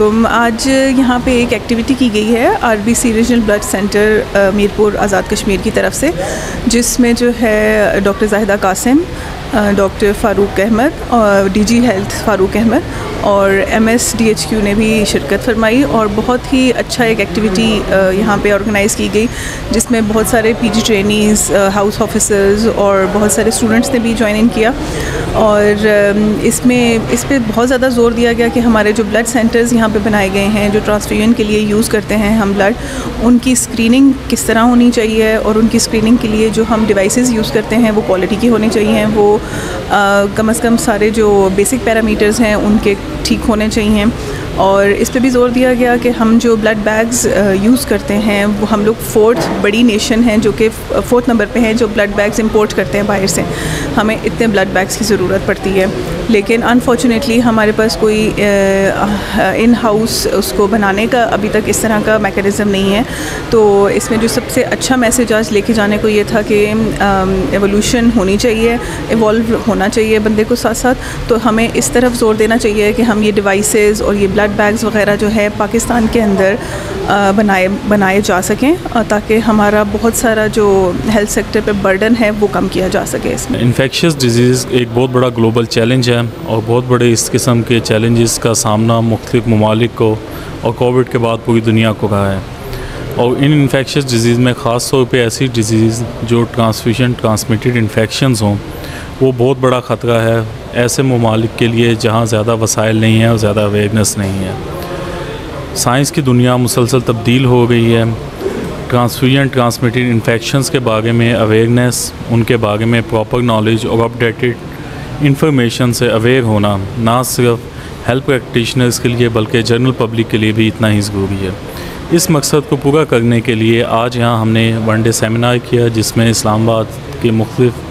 वालेकुम। आज यहाँ पे एक एक्टिविटी की गई है RBC regional blood centre Mirpur Azad Kashmir की तरफ से, जिसमें जो है डॉक्टर ज़ाहिदा कासिम, डॉक्टर फ़ारूक अहमद और डीजी हेल्थ फ़ारूक अहमद और MSDHQ ने भी शिरकत फरमाई और बहुत ही अच्छा एक एक्टिविटी यहाँ पे ऑर्गेनाइज़ की गई, जिसमें बहुत सारे PG ट्रेनीज़, हाउस ऑफिसर्स और बहुत सारे स्टूडेंट्स ने भी ज्वाइन इन किया। और इस पे बहुत ज़्यादा ज़ोर दिया गया कि हमारे जो ब्लड सेंटर्स यहाँ पे बनाए गए हैं, जो ट्रांसफ्यूजन के लिए यूज़ करते हैं हम ब्लड, उनकी स्क्रीनिंग किस तरह होनी चाहिए और उनकी स्क्रीनिंग के लिए जो हम डिवाइसेस यूज़ करते हैं वो क्वालिटी की होनी चाहिए। वो कम से कम सारे जो बेसिक पैरामीटर्स हैं उनके ठीक होने चाहिए। और इस पे भी ज़ोर दिया गया कि हम जो ब्लड बैग्स यूज़ करते हैं वो हम लोग 4th बड़ी नेशन हैं जो कि 4th नंबर पे हैं जो ब्लड बैग्स इंपोर्ट करते हैं बाहर से। हमें इतने ब्लड बैग्स की ज़रूरत पड़ती है, लेकिन अनफॉर्चुनेटली हमारे पास कोई इन हाउस उसको बनाने का अभी तक इस तरह का मैकेनिज़्म नहीं है। तो इसमें जो सबसे अच्छा मैसेज आज लेके जाने को ये था कि एवोल्यूशन होनी चाहिए, इवॉल्व होना चाहिए बंदे को साथ साथ। तो हमें इस तरफ ज़ोर देना चाहिए कि हम ये डिवाइसेस और ये ब्लड बैग्स वगैरह जो है पाकिस्तान के अंदर बनाए जा सकें, ताकि हमारा बहुत सारा जो हेल्थ सेक्टर पे बर्डन है वो कम किया जा सके। इसमें इन्फेक्शियस डिजीज़ एक बहुत बड़ा ग्लोबल चैलेंज है और बहुत बड़े इस किस्म के चैलेंजेस का सामना मुख्तलिफ ममालिक को और कोविड के बाद पूरी दुनिया को रहा है। और इन इन्फेक्शियस डिजीज़ में ख़ास तौर पे ऐसी डिजीज़ जो ट्रांसफ्यूजन ट्रांसमिटेड इन्फेक्शंस हों, वो बहुत बड़ा ख़तरा है ऐसे ममालिक के लिए जहाँ ज़्यादा वसाइल नहीं है और ज़्यादा अवेयरनेस नहीं है। साइंस की दुनिया मुसलसल तब्दील हो गई है। ट्रांसफ्यूजन ट्रांसमिटेड इन्फेक्शंस के बारे में अवेयरनेस, उनके बारे में प्रॉपर नॉलेज और अपडेटेड इंफॉर्मेशन से अवेयर होना ना सिर्फ हेल्थ प्रैक्टिशनर्स के लिए बल्कि जनरल पब्लिक के लिए भी इतना ही ज़रूरी है। इस मकसद को पूरा करने के लिए आज यहाँ हमने वन डे सेमिनार किया, जिसमें इस्लामाबाद के मुख्तलिफ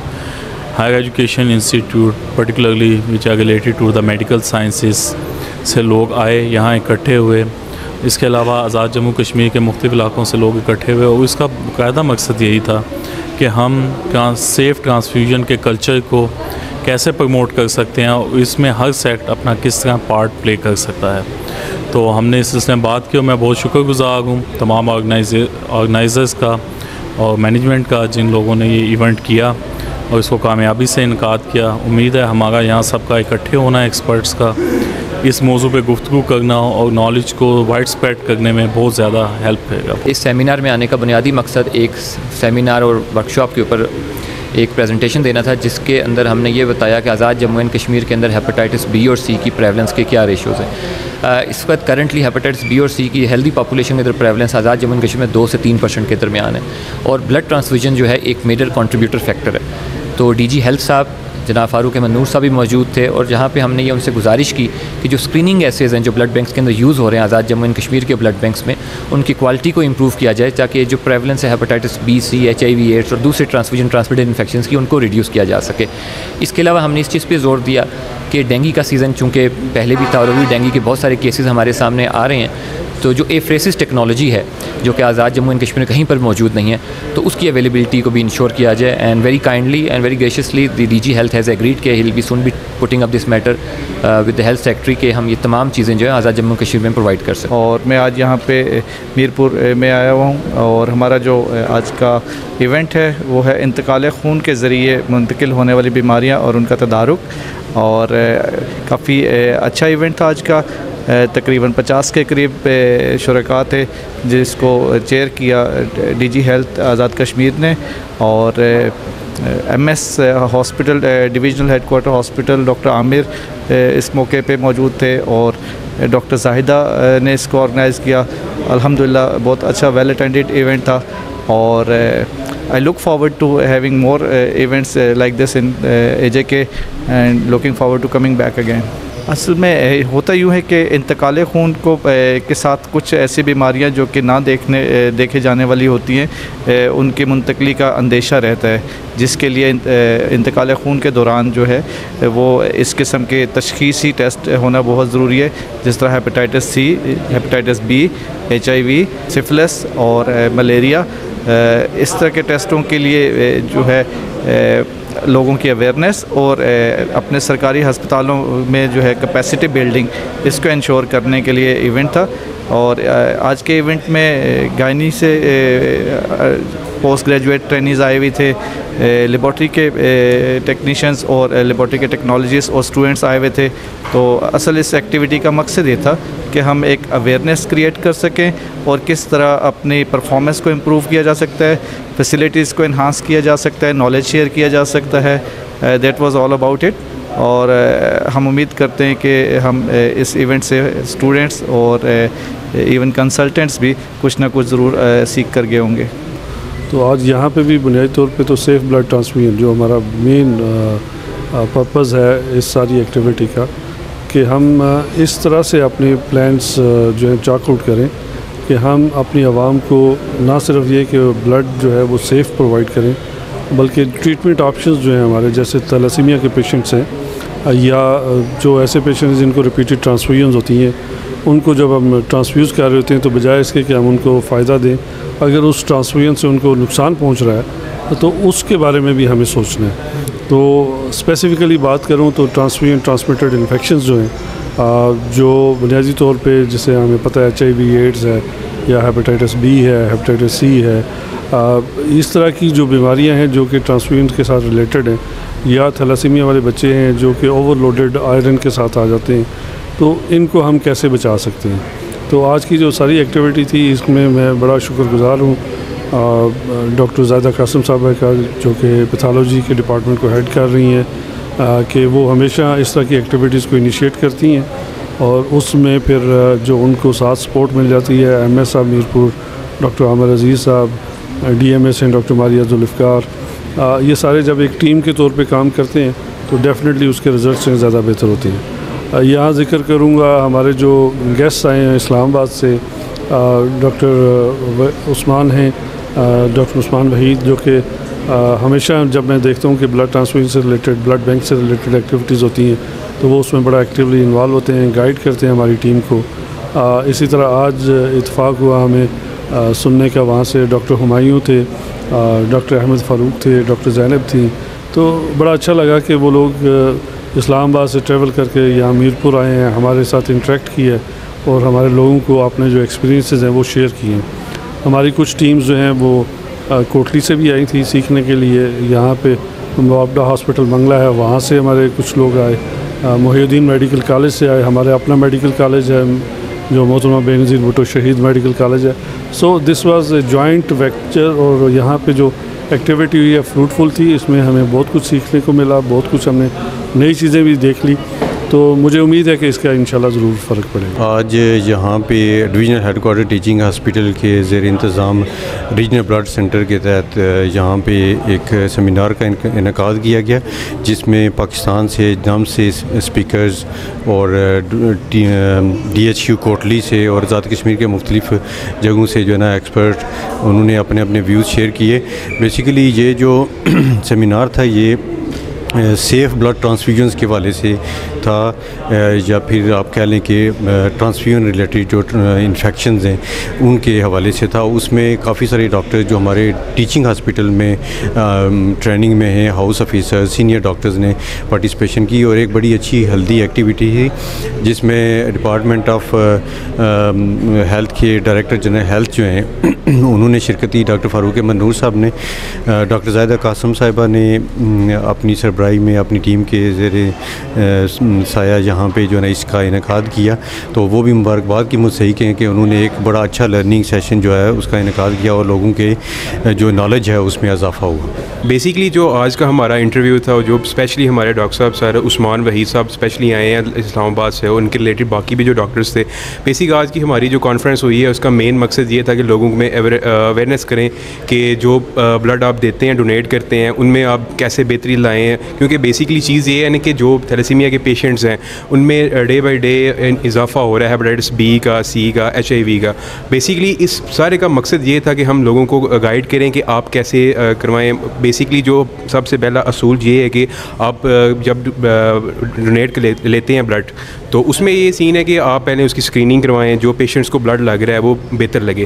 higher education institute particularly which are related to the medical sciences से लोग आए, यहाँ इकट्ठे हुए। इसके अलावा आज़ाद जम्मू कश्मीर के मुख्तलिफ इलाकों से लोग इकट्ठे हुए और इसका बाकायदा मकसद यही था कि हम सेफ़ ट्रांसफ्यूजन के कल्चर को कैसे प्रमोट कर सकते हैं और इसमें हर सेक्ट अपना किस तरह पार्ट प्ले कर सकता है। तो हमने इस सिलसिले में बात की और मैं बहुत शुक्रगुज़ार हूँ तमाम ऑर्गेनाइज़र्स का और मैनेजमेंट का, जिन लोगों ने ये इवेंट किया और इसको कामयाबी से इनकाद किया। उम्मीद है हमारा यहाँ सबका इकट्ठे होना, एक्सपर्ट्स का इस मौजू पे गुफ्तगू करना और नॉलेज को वाइड स्प्रेड करने में बहुत ज़्यादा हेल्प करेगा। इस सेमिनार में आने का बुनियादी मकसद एक सेमिनार और वर्कशॉप के ऊपर एक प्रेजेंटेशन देना था, जिसके अंदर हमने ये बताया कि आज़ाद जम्मू एंड कश्मीर के अंदर हेपेटाइटिस B और C की प्रेवलेंस के क्या रेशोज़ हैं। इस वक्त करंटली हेपेटाइटिस B और C की हेल्दी पॉपुलेशन के अंदर prevalence Azad Jammu and Kashmir में 2 से 3% के दरमियान है और ब्लड ट्रांसफ्यूजन जो है एक मेजर कंट्रीब्यूटर फैक्टर है। तो DG हेल्थ साहब जनाब फ़ारूक अहमद नूर साहब भी मौजूद थे और जहाँ पे हमने ये उनसे गुजारिश की कि जो स्क्रीनिंग एसेज हैं जो ब्लड बैंक्स के अंदर यूज़ हो रहे हैं आज़ाद जम्मू एंड कश्मीर के ब्लड बैंक्स में, उनकी क्वालिटी को इम्प्रूव किया जाए ताकि जो प्रेवलेंस है hepatitis B, C, HIV, AIDS और दूसरे ट्रांसफ्यूजन ट्रांसमिटेड इन्फेक्शंस की उनको रिड्यूस किया जा सके। इसके अलावा हमने इस चीज़ पर जोर दिया कि डेंगू का सीज़न चूँकि पहले भी था और अभी डेंगू के बहुत सारे केसेस हमारे सामने आ रहे हैं, तो जो एफ्रेसिस टेक्नोलॉजी है जो कि आज़ाद जम्मू एंड कश्मीर में कहीं पर मौजूद नहीं है, तो उसकी अवेलेबिलिटी को भी इंश्योर किया जाए। And very kindly and very graciously the DG health has agreed के he'll be soon be putting up this matter with the health secretary के हम ये तमाम चीज़ें जो है आज़ाद जम्मू कश्मीर में प्रोवाइड कर सकें। और मैं आज यहाँ पे मीरपुर में आया हुआ हूँ और हमारा जो आज का इवेंट है वो है इंतकाल खून के ज़रिए मुंतकिल होने वाली बीमारियाँ और उनका तदारुक, और काफ़ी अच्छा इवेंट था आज का। तकरीबन 50 के करीब शुरका थे, जिसको चेयर किया DG हेल्थ आज़ाद कश्मीर ने और MS hospital divisional headquarter hospital doctor Aamir इस मौके पे मौजूद थे और डॉक्टर ज़ाहिदा ने इसको ऑर्गेनाइज़ किया। अल्हम्दुलिल्लाह बहुत अच्छा वेल अटेंडेड इवेंट था और I look forward to having more events like this in AJK and looking forward to coming back again. असल में होता यूँ है कि इंतकाल खून को के साथ कुछ ऐसी बीमारियां जो कि ना देखे जाने वाली होती हैं, उनकी मुंतकली का अंदेशा रहता है, जिसके लिए इंतकाल खून के दौरान जो है वो इस किस्म के तशख़ीसी टेस्ट होना बहुत ज़रूरी है, जिस तरह hepatitis C, hepatitis B, HIV, syphilis और मलेरिया। इस तरह के टेस्टों के लिए जो है लोगों की अवेयरनेस और अपने सरकारी अस्पतालों में जो है कैपेसिटी बिल्डिंग, इसको इंश्योर करने के लिए इवेंट था। और आज के इवेंट में गायनी से पोस्ट ग्रेजुएट ट्रेनीज़ आए हुए थे, लेबॉर्ट्री के टेक्नीशियंस और लेबॉर्ट्री के टेक्नोलॉजिस्ट और स्टूडेंट्स आए हुए थे। तो असल इस एक्टिविटी का मकसद ये था कि हम एक अवेयरनेस क्रिएट कर सकें और किस तरह अपनी परफॉर्मेंस को इम्प्रूव किया जा सकता है, फैसिलिटीज़ को इन्हांस किया जा सकता है, नॉलेज शेयर किया जा सकता है। That was all about it. और हम उम्मीद करते हैं कि हम इस इवेंट से स्टूडेंट्स और इवन कंसल्टेंट्स भी कुछ ना कुछ ज़रूर सीख कर गए होंगे। तो आज यहाँ पे भी बुनियादी तौर पे तो सेफ़ ब्लड ट्रांसफ्यूजन जो हमारा मेन पर्पज़ है इस सारी एक्टिविटी का, कि हम इस तरह से अपने प्लान्स जो है चाक आउट करें कि हम अपनी आवाम को ना सिर्फ ये कि ब्लड जो है वो सेफ़ प्रोवाइड करें, बल्कि ट्रीटमेंट ऑप्शंस जो हैं हमारे, जैसे थैलेसीमिया के पेशेंट्स हैं या जो ऐसे पेशेंट हैं जिनको रिपीटेड ट्रांसफ्यूजन होती हैं, उनको जब हम ट्रांसफ्यूज़ कर रहे होते हैं तो बजाय इसके कि हम उनको फ़ायदा दें, अगर उस ट्रांसफ्यूजन से उनको नुकसान पहुंच रहा है तो उसके बारे में भी हमें सोचना है। तो स्पेसिफ़िकली बात करूं तो ट्रांसफ्यूजन ट्रांसमिटेड इन्फेक्शंस जो हैं, जो बुनियादी तौर पे जैसे हमें पता है HIV एड्स है या हेपेटाइटिस B है, हेपेटाइटिस C है, इस तरह की जो बीमारियां हैं जो कि ट्रांसफ्यूजन के साथ रिलेटेड हैं, या थैलेसीमिया वाले बच्चे हैं जो कि ओवरलोडेड आयरन के साथ आ जाते हैं, तो इनको हम कैसे बचा सकते हैं। तो आज की जो सारी एक्टिविटी थी इसमें मैं बड़ा शुक्रगुज़ार हूँ डॉक्टर ज़ाहिदा कासिम साहबा का, जो कि पैथोलॉजी के डिपार्टमेंट को हेड कर रही हैं, कि वो हमेशा इस तरह की एक्टिविटीज़ को इनिशिएट करती हैं और उसमें फिर जो उनको साथ सपोर्ट मिल जाती है। MS साहब मीरपुर, डॉक्टर आमिर अज़ीज़ साहब, DMS हैं डॉक्टर मारिया जुल्फ़िकार, ये सारे जब एक टीम के तौर पे काम करते हैं तो डेफ़िनेटली उसके रिज़ल्ट से ज़्यादा बेहतर होते हैं। यहाँ ज़िक्र करूँगा हमारे जो गेस्ट आए हैं इस्लामाबाद से, डॉक्टर उस्मान हैं, डॉक्टर उस्मान वहीद, जो कि हमेशा जब मैं देखता हूँ कि ब्लड ट्रांसफ्यूजन से रिलेटेड, ब्लड बैंक से रिलेटेड एक्टिविटीज़ होती हैं तो वो उसमें बड़ा एक्टिवली इन्वॉल्व होते हैं, गाइड करते हैं हमारी टीम को। इसी तरह आज इत्तेफाक हुआ हमें सुनने का, वहाँ से डॉक्टर हुमायूं थे, डॉक्टर अहमद फ़ारूक थे, डॉक्टर ज़ैनब थी, तो बड़ा अच्छा लगा कि वो लोग इस्लामाबाद से ट्रैवल करके यहाँ मीरपुर आए हैं, हमारे साथ इंटरेक्ट किए और हमारे लोगों को अपने जो एक्सपीरियंसेस हैं वो शेयर किए। हमारी कुछ टीम्स जो हैं वो कोटली से भी आई थी सीखने के लिए, यहाँ पे मुआवदा हॉस्पिटल मंगला है वहाँ से हमारे कुछ लोग आए, मोहिउद्दीन मेडिकल कॉलेज से आए, हमारे अपना मेडिकल कॉलेज है जो मोहतरमा बेनज़ीर भुट्टो शहीद मेडिकल कॉलेज है। So this was a joint venture और यहाँ पे जो एक्टिविटी हुई है फ्रूटफुल थी, इसमें हमें बहुत कुछ सीखने को मिला, बहुत कुछ हमने नई चीज़ें भी देख ली, तो मुझे उम्मीद है कि इसका इंशाल्लाह ज़रूर फ़र्क पड़ेगा। आज यहाँ पे डिवीज़नल हेडक्वार्टर टीचिंग हॉस्पिटल के ज़ेर इंतज़ाम रीजनल ब्लड सेंटर के तहत यहाँ पे एक सेमिनार का इनेकाद किया गया, जिसमें पाकिस्तान से दम से स्पीकर्स और DHU कोटली से और आज़ाद कश्मीर के मुख्तलिफ़ जगहों से जो है ना एक्सपर्ट, उन्होंने अपने अपने व्यूज़ शेयर किए। बेसिकली ये जो सेमिनार था ये सेफ़ ब्लड ट्रांसफ्यूजन्स के वाले से था, या फिर आप कह लें कि ट्रांसफ्यूजन रिलेटेड जो इन्फेक्शंस हैं उनके हवाले से था। उसमें काफ़ी सारे डॉक्टर जो हमारे टीचिंग हॉस्पिटल में ट्रेनिंग में हैं, हाउस ऑफिसर, सीनियर डॉक्टर्स ने पार्टिसिपेशन की और एक बड़ी अच्छी हेल्दी एक्टिविटी थी, जिसमें डिपार्टमेंट ऑफ हेल्थ के डायरेक्टर जनरल हेल्थ जो हैं उन्होंने शिरकत की। डॉक्टर फ़ारूक अहमद नूर साहब ने, डॉक्टर ज़ाहिदा कासिम साहिबा ने अपनी सरबराही में अपनी टीम के ज़ेरे साया यहाँ पे जो है ना इसका इनेकाद किया, तो वो भी मुबारकबाद की मुझसे ही कहें कि उन्होंने एक बड़ा अच्छा लर्निंग सेशन जो है उसका इनेकाद किया और लोगों के जो नॉलेज है उसमें इजाफा हुआ। बेसिकली जो आज का हमारा इंटरव्यू था, जो स्पेशली हमारे डॉक्टर साहब सर उस्मान वहीद साहब स्पेशली आए हैं इस्लामाबाद से, उनके रिलेटेड बाकी भी जो डॉक्टर्स थे, बेसिक आज की हमारी जो कॉन्फ्रेंस हुई है उसका मेन मकसद ये था कि लोगों में अवेयरनेस करें कि जो ब्लड आप देते हैं, डोनेट करते हैं, उनमें आप कैसे बेहतरी लाएँ हैं, क्योंकि बेसिकली चीज़ ये है ना कि जो थैलेसीमिया के पेशेंट्स हैं उनमें डे बाई डे इजाफा हो रहा है, हेपेटाइटिस B का, C का, HIV का। बेसिकली इस सारे का मकसद ये था कि हम लोगों को गाइड करें कि आप कैसे करवाएं। बेसिकली जो सबसे पहला असूल ये है कि आप जब डोनेट लेते हैं ब्लड, तो उसमें ये सीन है कि आप पहले उसकी स्क्रीनिंग करवाएं, जो पेशेंट्स को ब्लड लग रहा है वो बेहतर लगे।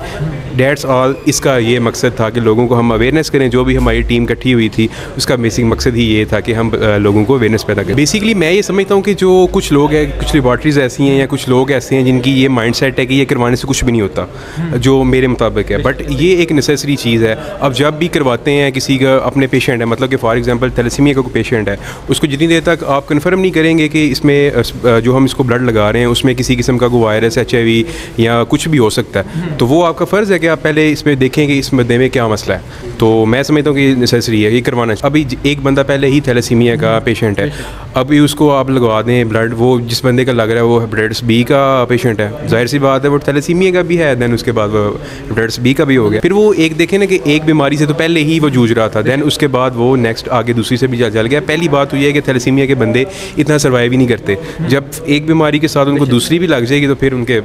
डेट्स ऑल, इसका ये मकसद था कि लोगों को हम अवेयरनेस करें। जो भी हमारी टीम इकट्ठी हुई थी उसका बेसिक मकसद ही ये था कि हम लोगों को अवेयरनेस पैदा करें। बेसिकली मैं ये समझता हूँ कि जो कुछ लोग हैं, कुछ लेबॉर्ट्रीज़ ऐसी हैं या कुछ लोग ऐसे हैं जिनकी ये माइंड सेट है कि ये करवाने से कुछ भी नहीं होता, जो मेरे मुताबिक है, बट ये एक नेसेसरी चीज़ है। अब जब भी करवाते हैं किसी का अपने पेशेंट है, मतलब कि फॉर एग्जांपल थैलेसीमिया का कोई पेशेंट है, उसको जितनी देर तक आप कंफर्म नहीं करेंगे कि इसमें जो हम इसको ब्लड लगा रहे हैं उसमें किसी किस्म का कोई वायरस, HIV या कुछ भी हो सकता है, तो वो आपका फ़र्ज़ है कि आप पहले इसमें देखें कि इस मुद्दे में क्या मसला है। तो मैं समझता हूँ कि नेसेसरी है, ये करवाना चाहिए। अभी एक बंदा पहले ही थैलेसीमिया का पेशेंट है, अभी उसको आप लगवा दें ब्लड, वो जिस बंदे का लग रहा है वो हेपेटाइटिस B का पेशेंट है, जाहिर सी बात है वो थैलेसीमिया का भी है, दैन उसके बाद वो हेपेटाइटिस B का भी हो गया। फिर वो एक देखें ना कि एक बीमारी से तो पहले ही वो जूझ रहा था, दैन उसके बाद वो नेक्स्ट आगे दूसरी से भी चल गया। पहली बात हुई है कि थैलेसीमिया के बंदे इतना सर्वाइव ही नहीं करते, जब एक बीमारी के साथ उनको दूसरी भी लग जाएगी तो फिर उनके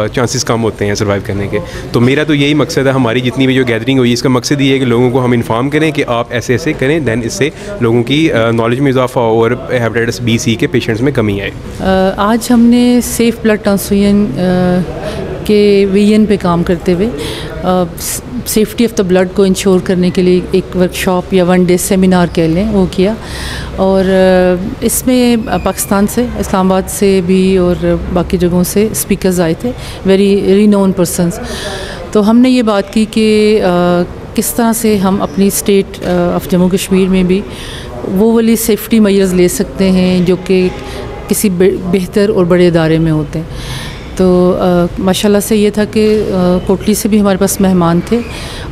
चांसेस कम होते हैं सर्वाइव करने के। तो मेरा तो यही मकसद है, हमारी जितनी भी जो गैदरिंग हुई इसका मकसद ये है कि लोगों को हम इन्फॉर्म करें कि आप ऐसे ऐसे करें, दैन इससे लोगों की नॉलेज में इजाफा हो और हेपेटाइटिस B, C के पेशेंट्स में कमी आए। आज हमने सेफ़ ब्लड ट्रांसफ्यूजन के विजन पे काम करते हुए सेफ्टी ऑफ़ द ब्लड को इंश्योर करने के लिए एक वर्कशॉप या 1 डे सेमिनार कह लें वो किया, और इसमें पाकिस्तान से, इस्लामाबाद से भी और बाकी जगहों से स्पीकर्स आए थे, वेरी रिनोन पर्सन्स। तो हमने ये बात की कि किस तरह से हम अपनी स्टेट ऑफ जम्मू कश्मीर में भी वो वाली सेफ्टी मेजर्स ले सकते हैं जो कि किसी बेहतर और बड़े इदारे में होते हैं। तो माशाल्लाह से ये था कि कोटली से भी हमारे पास मेहमान थे,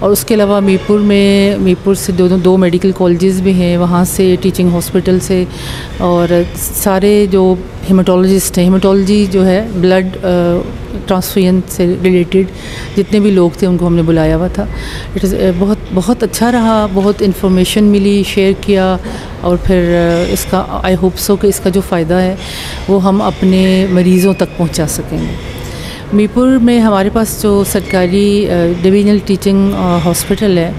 और उसके अलावा मीरपुर से दो मेडिकल कॉलेजेस भी हैं, वहाँ से टीचिंग हॉस्पिटल से, और सारे जो हेमाटोलॉजिस्ट हैं, हेमाटोलॉजी जो है ब्लड ट्रांसफ्यूजन से रिलेटेड जितने भी लोग थे उनको हमने बुलाया हुआ था। इट इज़ बहुत अच्छा रहा, बहुत इन्फॉर्मेशन मिली, शेयर किया, और फिर इसका आई होप सो कि इसका जो फ़ायदा है वो हम अपने मरीज़ों तक पहुंचा सकेंगे। मीरपुर में हमारे पास जो सरकारी डिवीज़नल टीचिंग हॉस्पिटल है,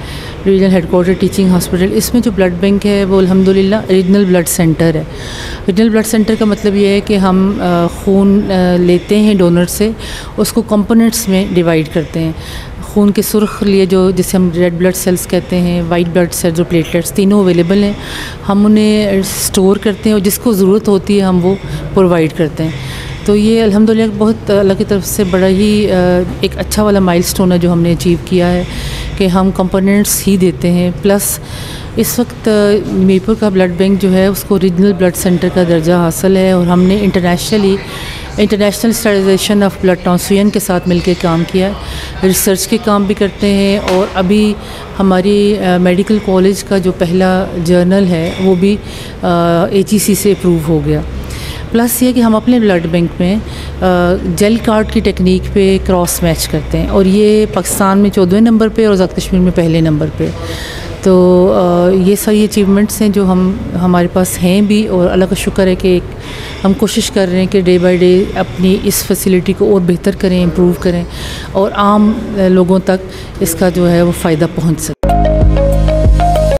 डिवीज़नल हेडक्वार्टर टीचिंग हॉस्पिटल, इसमें जो ब्लड बैंक है वो अल्हम्दुलिल्लाह रीजनल ब्लड सेंटर है। रीजनल ब्लड सेंटर का मतलब ये है कि हम खून लेते हैं डोनर से, उसको कंपोनेंट्स में डिवाइड करते हैं। खून के सुर्ख लिए जो जिसे हम रेड ब्लड सेल्स कहते हैं, वाइट ब्लड सेल्स जो प्लेटलेट्स, तीनों अवेलेबल हैं, हम उन्हें स्टोर करते हैं और जिसको ज़रूरत होती है हम वो प्रोवाइड करते हैं। तो ये अल्हम्दुलिल्लाह बहुत अल्लाह की तरफ से बड़ा ही एक अच्छा वाला माइलस्टोन है जो हमने अचीव किया है कि हम कंपोनेंट्स ही देते हैं। प्लस इस वक्त मीरपुर का ब्लड बैंक जो है उसको रीजनल ब्लड सेंटर का दर्जा हासिल है, और हमने international standardisation of blood transfusion के साथ मिलकर काम किया है। रिसर्च के काम भी करते हैं, और अभी हमारी मेडिकल कॉलेज का जो पहला जर्नल है वो भी HEC से अप्रूव हो गया। प्लस ये कि हम अपने ब्लड बैंक में जेल कार्ड की टेक्निक पे क्रॉस मैच करते हैं, और ये पाकिस्तान में 14वें नंबर पे और आज़ाद कश्मीर में पहले नंबर पे। तो ये सारी अचीवमेंट्स हैं जो हमारे पास हैं भी, और अल्लाह का शुक्र है कि हम कोशिश कर रहे हैं कि डे बाय डे अपनी इस फैसिलिटी को और बेहतर करें, इम्प्रूव करें, और आम लोगों तक इसका जो है वो फ़ायदा पहुंच सके।